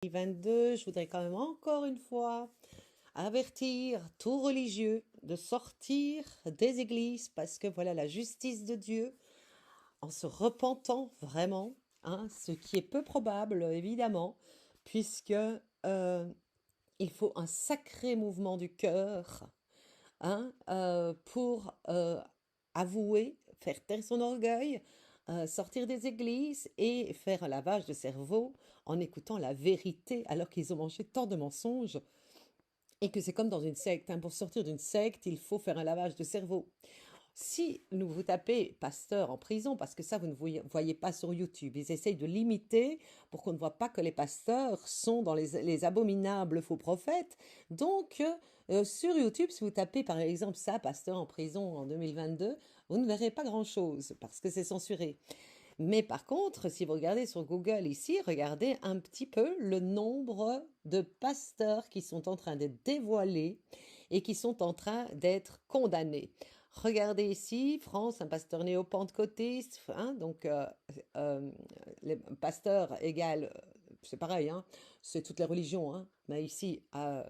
2022, je voudrais quand même encore une fois avertir tout religieux de sortir des églises parce que voilà la justice de Dieu en se repentant vraiment, hein, ce qui est peu probable évidemment, puisque il faut un sacré mouvement du cœur, hein, pour avouer, faire taire son orgueil, sortir des églises et faire un lavage de cerveau en écoutant la vérité alors qu'ils ont mangé tant de mensonges et que c'est comme dans une secte, hein. Pour sortir d'une secte, il faut faire un lavage de cerveau. Si vous tapez pasteur en prison, parce que ça, vous ne voyez pas sur YouTube, ils essayent de limiter pour qu'on ne voit pas que les pasteurs sont dans les abominables faux prophètes. Donc, sur YouTube, si vous tapez par exemple ça, pasteur en prison en 2022, vous ne verrez pas grand-chose parce que c'est censuré. Mais par contre, si vous regardez sur Google ici, regardez un petit peu le nombre de pasteurs qui sont en train d'être dévoilés et qui sont en train d'être condamnés. Regardez ici, France, un pasteur néo-pentecôtiste, hein, donc euh, les pasteurs égale, c'est pareil, hein, c'est toutes les religions, hein, mais ici,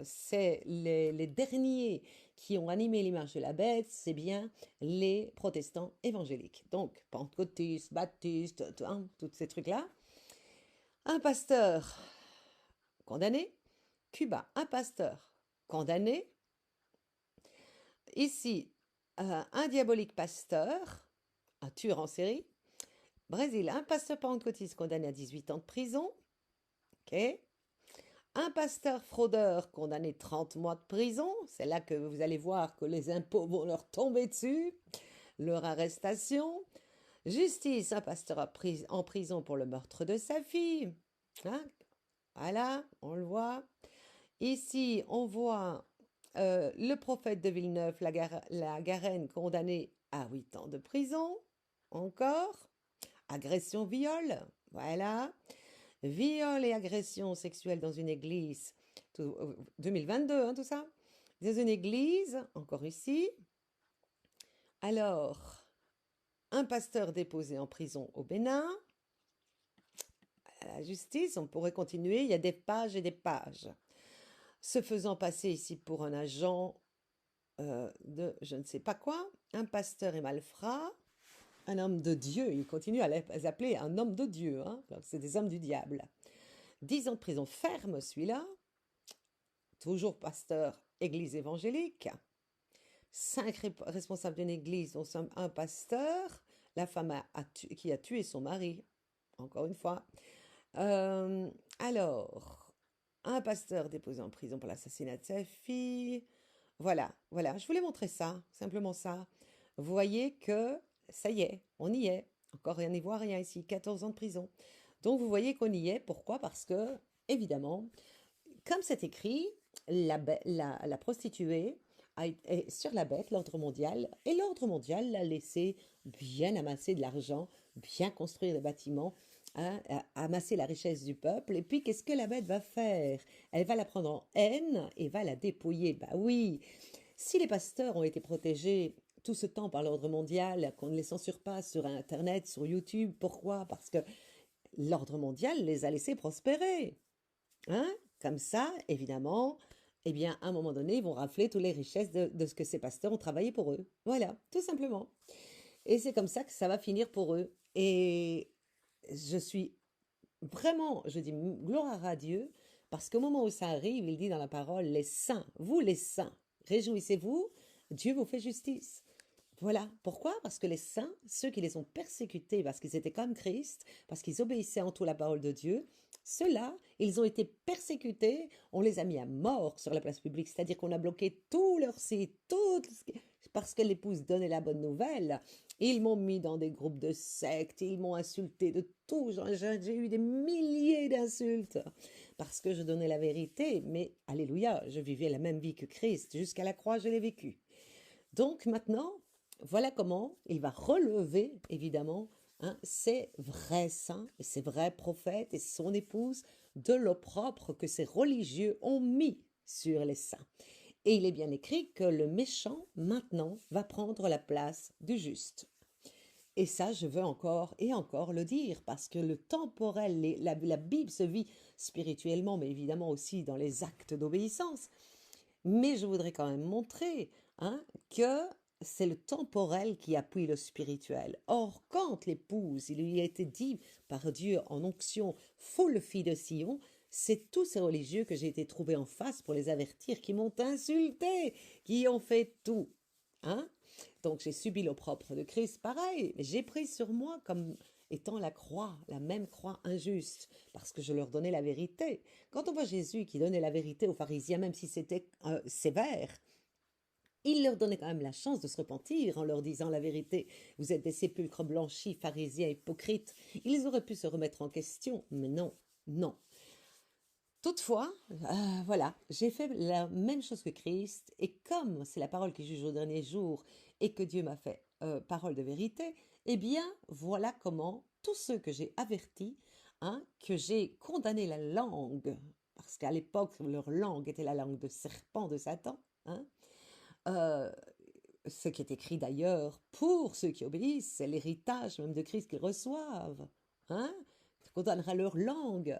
c'est les derniers qui ont animé l'image de la bête, c'est bien les protestants évangéliques. Donc, pentecôtistes, baptistes, hein, tous ces trucs-là. Un pasteur condamné. Cuba, un pasteur condamné. Ici, un diabolique pasteur, un tueur en série. Brésil, un pasteur pentecôtiste condamné à 18 ans de prison. Ok. Un pasteur fraudeur condamné 30 mois de prison. C'est là que vous allez voir que les impôts vont leur tomber dessus. Leur arrestation. Justice, un pasteur en prison pour le meurtre de sa fille. Hein. Voilà, on le voit. Ici, on voit le prophète de Villeneuve, la Garenne, condamné à 8 ans de prison. Encore. Agression, viol. Voilà. Viol et agression sexuelle dans une église. 2022, hein, tout ça. Dans une église, encore ici. Alors, un pasteur déposé en prison au Bénin. À la justice, on pourrait continuer, il y a des pages et des pages. Se faisant passer ici pour un agent de je ne sais pas quoi, un pasteur et malfrat, un homme de Dieu, il continue à les appeler un homme de Dieu, hein, alors c'est des hommes du diable. 10 ans de prison ferme, celui-là, toujours pasteur, église évangélique. 5 responsables d'une église, dont un pasteur, la femme qui a tué son mari, encore une fois. Euh, alors, un pasteur déposé en prison pour l'assassinat de sa fille. Voilà, voilà, je voulais montrer ça, simplement ça. Vous voyez que ça y est, on y est. Encore rien n'y voit rien ici, 14 ans de prison. Donc vous voyez qu'on y est. Pourquoi? Parce que, évidemment, comme c'est écrit, la prostituée est sur la bête, l'ordre mondial, et l'ordre mondial l'a laissé bien amasser de l'argent, bien construire des bâtiments, hein, amasser la richesse du peuple. Et puis, qu'est-ce que la bête va faire? Elle va la prendre en haine et va la dépouiller. Bah oui, si les pasteurs ont été protégés tout ce temps par l'ordre mondial, qu'on ne les censure pas sur Internet, sur YouTube, pourquoi? Parce que l'ordre mondial les a laissés prospérer. Hein? Comme ça, évidemment, eh bien, à un moment donné, ils vont rafler toutes les richesses de ce que ces pasteurs ont travaillé pour eux. Voilà, tout simplement. Et c'est comme ça que ça va finir pour eux. Et je suis vraiment, je dis gloire à Dieu, parce qu'au moment où ça arrive, il dit dans la parole, les saints, vous les saints, réjouissez-vous, Dieu vous fait justice. Voilà. Pourquoi? Parce que les saints, ceux qui les ont persécutés parce qu'ils étaient comme Christ, parce qu'ils obéissaient en tout la parole de Dieu, ceux-là, ils ont été persécutés, on les a mis à mort sur la place publique, c'est-à-dire qu'on a bloqué tout leur site, parce que l'épouse donnait la bonne nouvelle. Ils m'ont mis dans des groupes de sectes, ils m'ont insulté de tout, j'ai eu des milliers d'insultes parce que je donnais la vérité, mais alléluia, je vivais la même vie que Christ, jusqu'à la croix je l'ai vécu. Donc maintenant, voilà comment il va relever, évidemment, hein, ces vrais saints, et ces vrais prophètes et son épouse de l'opprobre que ces religieux ont mis sur les saints. Et il est bien écrit que le méchant, maintenant, va prendre la place du juste. Et ça, je veux encore et encore le dire, parce que le temporel, la Bible se vit spirituellement, mais évidemment aussi dans les actes d'obéissance. Mais je voudrais quand même montrer hein, que c'est le temporel qui appuie le spirituel. Or, quand l'épouse, il lui a été dit par Dieu en onction, foule fille de Sion, c'est tous ces religieux que j'ai été trouvé en face pour les avertir, qui m'ont insulté, qui ont fait tout. Hein? Donc j'ai subi l'opprobre de Christ, pareil, mais j'ai pris sur moi comme étant la croix, la même croix injuste, parce que je leur donnais la vérité. Quand on voit Jésus qui donnait la vérité aux pharisiens, même si c'était sévère, il leur donnait quand même la chance de se repentir en leur disant la vérité. Vous êtes des sépulcres blanchis, pharisiens hypocrites. Ils auraient pu se remettre en question, mais non, non. Toutefois, voilà, j'ai fait la même chose que Christ, et comme c'est la parole qui juge au dernier jour, et que Dieu m'a fait parole de vérité, eh bien, voilà comment tous ceux que j'ai avertis, hein, que j'ai condamné la langue, parce qu'à l'époque, leur langue était la langue de serpent de Satan, hein, euh, ce qui est écrit d'ailleurs pour ceux qui obéissent, c'est l'héritage même de Christ qu'ils reçoivent, hein, condamnera leur langue.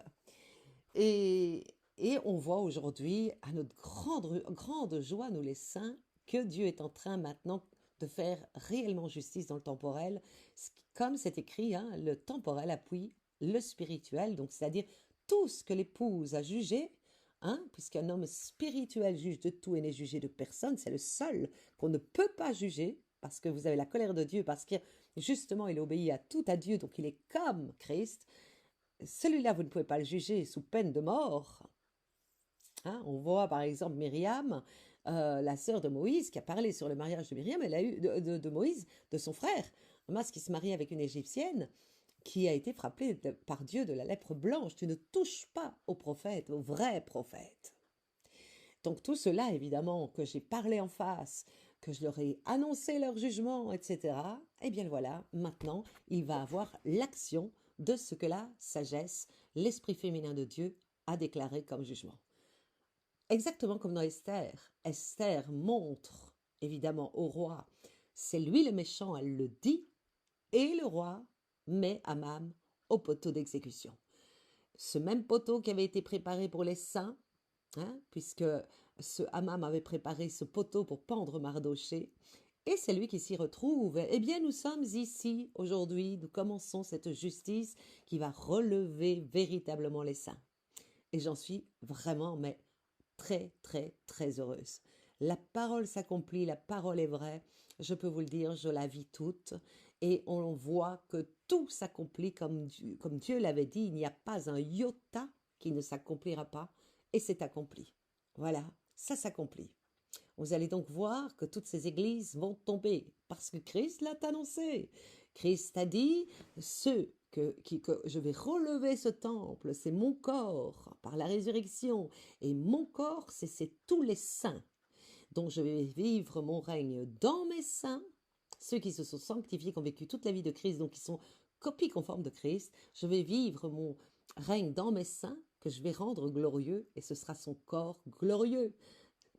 Et, et on voit aujourd'hui, à notre grande joie, nous les saints, que Dieu est en train maintenant de faire réellement justice dans le temporel. Comme c'est écrit, hein, le temporel appuie le spirituel, donc c'est-à-dire tout ce que l'épouse a jugé, hein, puisqu'un homme spirituel juge de tout et n'est jugé de personne, c'est le seul qu'on ne peut pas juger, parce que vous avez la colère de Dieu, parce que justement il obéit à tout à Dieu, donc il est comme Christ. Celui-là, vous ne pouvez pas le juger sous peine de mort. Hein, on voit par exemple Myriam, la sœur de Moïse, qui a parlé sur le mariage de Myriam, elle a eu de Moïse, de son frère, Mas qui se marie avec une Égyptienne, qui a été frappée par Dieu de la lèpre blanche. Tu ne touches pas au prophète, au vrai prophète. Donc tout cela, évidemment, que j'ai parlé en face, que je leur ai annoncé leur jugement, etc., eh bien voilà, maintenant, il va avoir l'action de ce que la sagesse, l'esprit féminin de Dieu, a déclaré comme jugement. Exactement comme dans Esther. Esther montre, évidemment, au roi, c'est lui le méchant, elle le dit, et le roi met Aman au poteau d'exécution. Ce même poteau qui avait été préparé pour les saints, hein, puisque ce Haman avait préparé ce poteau pour pendre Mardoché, et c'est lui qui s'y retrouve. Eh bien, nous sommes ici aujourd'hui, nous commençons cette justice qui va relever véritablement les saints. Et j'en suis vraiment, mais très, très, très heureuse. La parole s'accomplit, la parole est vraie, je peux vous le dire, je la vis toute, et on voit que tout s'accomplit comme Dieu l'avait dit, il n'y a pas un iota qui ne s'accomplira pas, et c'est accompli. Voilà, ça s'accomplit. Vous allez donc voir que toutes ces églises vont tomber, parce que Christ l'a annoncé. Christ a dit, que je vais relever ce temple, c'est mon corps par la résurrection, et mon corps, c'est tous les saints. Donc je vais vivre mon règne dans mes saints, ceux qui se sont sanctifiés, qui ont vécu toute la vie de Christ, donc qui sont copies conformes de Christ. Je vais vivre mon règne dans mes saints, que je vais rendre glorieux, et ce sera son corps glorieux.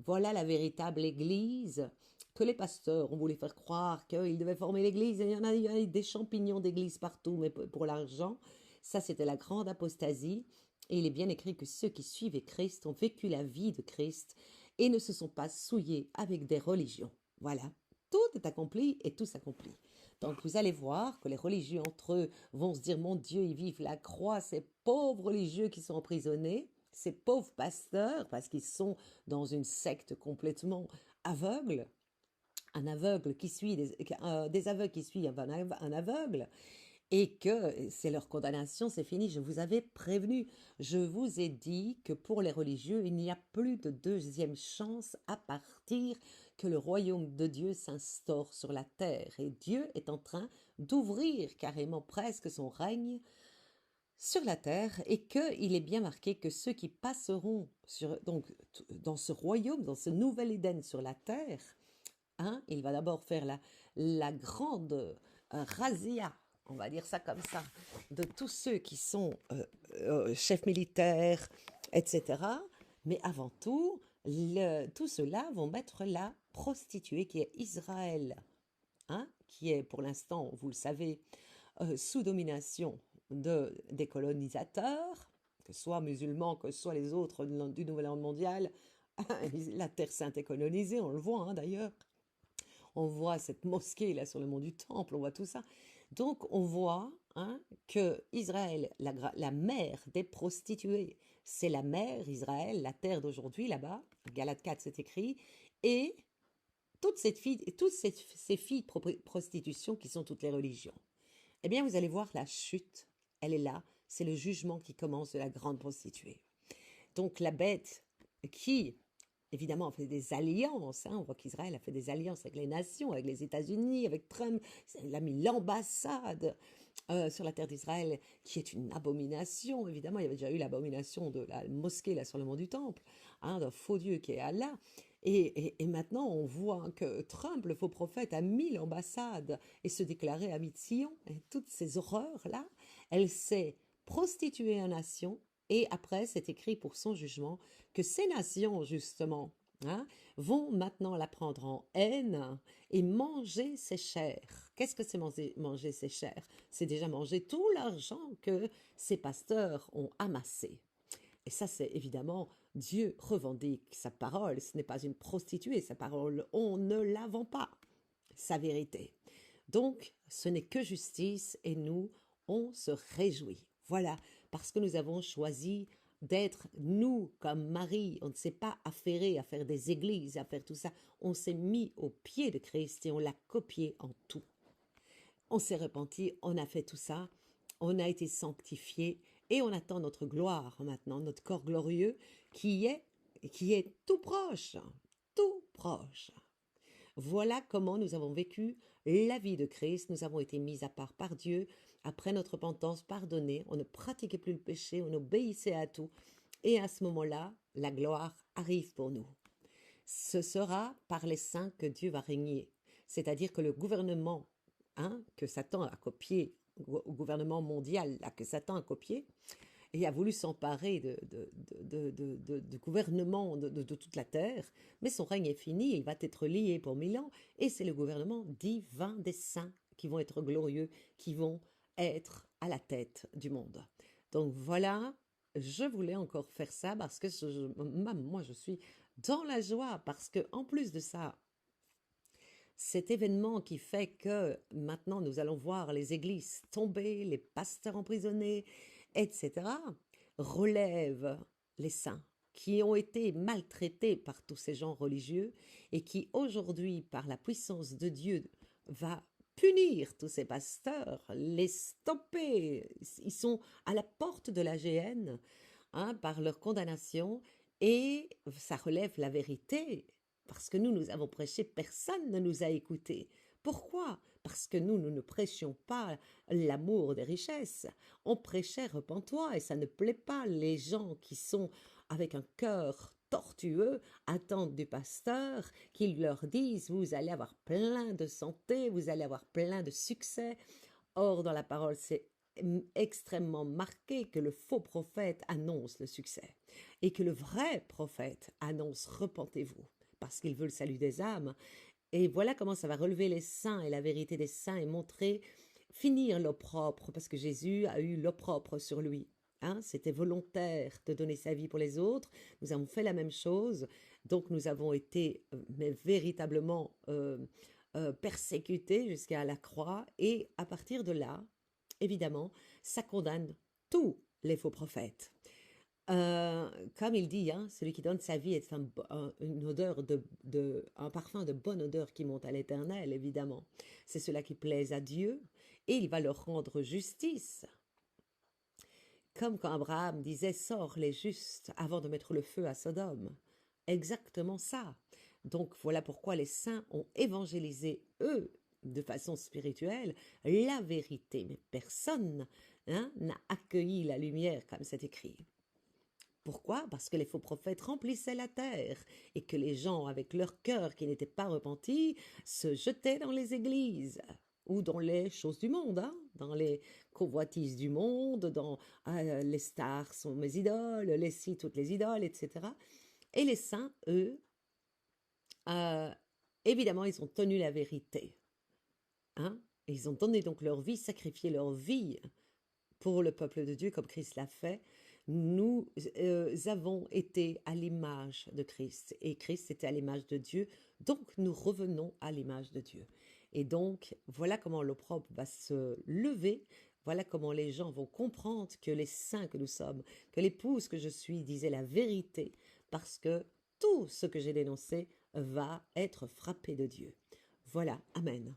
Voilà la véritable Église que les pasteurs ont voulu faire croire qu'ils devaient former l'Église. Il y en a des champignons d'Église partout, mais pour l'argent, ça c'était la grande apostasie. Et il est bien écrit que ceux qui suivaient Christ ont vécu la vie de Christ et ne se sont pas souillés avec des religions. Voilà, tout est accompli et tout s'accomplit. Donc vous allez voir que les religieux entre eux vont se dire, mon Dieu, ils vivent la croix, ces pauvres religieux qui sont emprisonnés, ces pauvres pasteurs, parce qu'ils sont dans une secte complètement aveugle, un aveugle qui suit, des aveugles qui suivent un aveugle, et que c'est leur condamnation, c'est fini. Je vous avais prévenu, je vous ai dit que pour les religieux, il n'y a plus de deuxième chance à partir que le royaume de Dieu s'instaure sur la terre. Et Dieu est en train d'ouvrir carrément presque son règne sur la terre, et qu'il est bien marqué que ceux qui passeront dans ce royaume, dans ce nouvel Éden sur la terre, hein, il va d'abord faire la grande razzia, on va dire ça comme ça, de tous ceux qui sont chefs militaires, etc. Mais avant tout, tout cela vont mettre la prostituée qui est Israël, hein, qui est pour l'instant, vous le savez, sous domination des colonisateurs, que ce soit musulmans, que ce soit les autres du Nouvel Ordre mondial. La Terre Sainte est colonisée, on le voit hein, d'ailleurs. On voit cette mosquée là sur le mont du Temple, on voit tout ça. Donc on voit hein, que Israël, la mère des prostituées, c'est la mère Israël, la terre d'aujourd'hui là-bas, Galate 4 c'est écrit, et toutes ces filles de prostitution qui sont toutes les religions. Eh bien vous allez voir la chute, elle est là, c'est le jugement qui commence de la grande prostituée. Donc la bête qui évidemment, on fait des alliances. Hein. On voit qu'Israël a fait des alliances avec les nations, avec les États-Unis, avec Trump. Il a mis l'ambassade sur la terre d'Israël, qui est une abomination. Évidemment, il y avait déjà eu l'abomination de la mosquée là sur le mont du Temple, hein, d'un faux Dieu qui est Allah. Et maintenant, on voit que Trump, le faux prophète, a mis l'ambassade et se déclarait ami de Sion. Et toutes ces horreurs-là, elle s'est prostituée en nation. Et après, c'est écrit pour son jugement que ces nations, justement, hein, vont maintenant la prendre en haine et manger ses chairs. Qu'est-ce que c'est manger ses chairs? C'est déjà manger tout l'argent que ces pasteurs ont amassé. Et ça, c'est évidemment, Dieu revendique sa parole. Ce n'est pas une prostituée, sa parole. On ne la vend pas, sa vérité. Donc, ce n'est que justice et nous, on se réjouit. Voilà, parce que nous avons choisi d'être, nous, comme Marie, on ne s'est pas affairé à faire des églises, à faire tout ça. On s'est mis au pied de Christ et on l'a copié en tout. On s'est repenti, on a fait tout ça, on a été sanctifié et on attend notre gloire maintenant, notre corps glorieux qui est tout proche, tout proche. Voilà comment nous avons vécu la vie de Christ. Nous avons été mis à part par Dieu. Après notre repentance, pardonnée, on ne pratiquait plus le péché, on obéissait à tout. Et à ce moment-là, la gloire arrive pour nous. Ce sera par les saints que Dieu va régner. C'est-à-dire que le gouvernement hein, que Satan a copié, au gouvernement mondial là, que Satan a copié, et a voulu s'emparer de gouvernement de toute la terre, mais son règne est fini, il va être lié pour 1000 ans, et c'est le gouvernement divin des saints qui vont être glorieux, qui vont être à la tête du monde. Donc voilà, je voulais encore faire ça parce que moi je suis dans la joie, parce que en plus de ça, cet événement qui fait que maintenant nous allons voir les églises tomber, les pasteurs emprisonnés, etc., relève les saints qui ont été maltraités par tous ces gens religieux et qui aujourd'hui, par la puissance de Dieu, va punir tous ces pasteurs, les stopper. Ils sont à la porte de la géhenne hein, par leur condamnation et ça relève la vérité. Parce que nous avons prêché, personne ne nous a écoutés. Pourquoi? Parce que nous ne prêchions pas l'amour des richesses. On prêchait repens-toi et ça ne plaît pas. Les gens qui sont avec un cœur tortueux attendent du pasteur qu'il leur dise vous allez avoir plein de santé, vous allez avoir plein de succès. Or, dans la parole, c'est extrêmement marqué que le faux prophète annonce le succès et que le vrai prophète annonce repentez-vous parce qu'il veut le salut des âmes. Et voilà comment ça va relever les saints et la vérité des saints et montrer, finir l'opprobre, parce que Jésus a eu l'opprobre sur lui. Hein, c'était volontaire de donner sa vie pour les autres. Nous avons fait la même chose. Donc nous avons été mais véritablement persécutés jusqu'à la croix. Et à partir de là, évidemment, ça condamne tous les faux prophètes. Comme il dit, hein, celui qui donne sa vie est une odeur un parfum de bonne odeur qui monte à l'Éternel, évidemment. C'est cela qui plaise à Dieu et il va leur rendre justice. Comme quand Abraham disait, sors les justes avant de mettre le feu à Sodome. Exactement ça. Donc voilà pourquoi les saints ont évangélisé, eux, de façon spirituelle, la vérité. Mais personne hein, n'a accueilli la lumière comme c'est écrit. Pourquoi? Parce que les faux prophètes remplissaient la terre et que les gens, avec leur cœur qui n'était pas repenti, se jetaient dans les églises ou dans les choses du monde, hein, dans les convoitises du monde, dans les stars sont mes idoles, les ci, toutes les idoles, etc. Et les saints, eux, évidemment, ils ont tenu la vérité. Hein? Et ils ont donné donc leur vie, sacrifié leur vie pour le peuple de Dieu, comme Christ l'a fait. Nous avons été à l'image de Christ, et Christ était à l'image de Dieu, donc nous revenons à l'image de Dieu. Et donc, voilà comment l'opprobre va se lever, voilà comment les gens vont comprendre que les saints que nous sommes, que l'épouse que je suis disait la vérité, parce que tout ce que j'ai dénoncé va être frappé de Dieu. Voilà, Amen.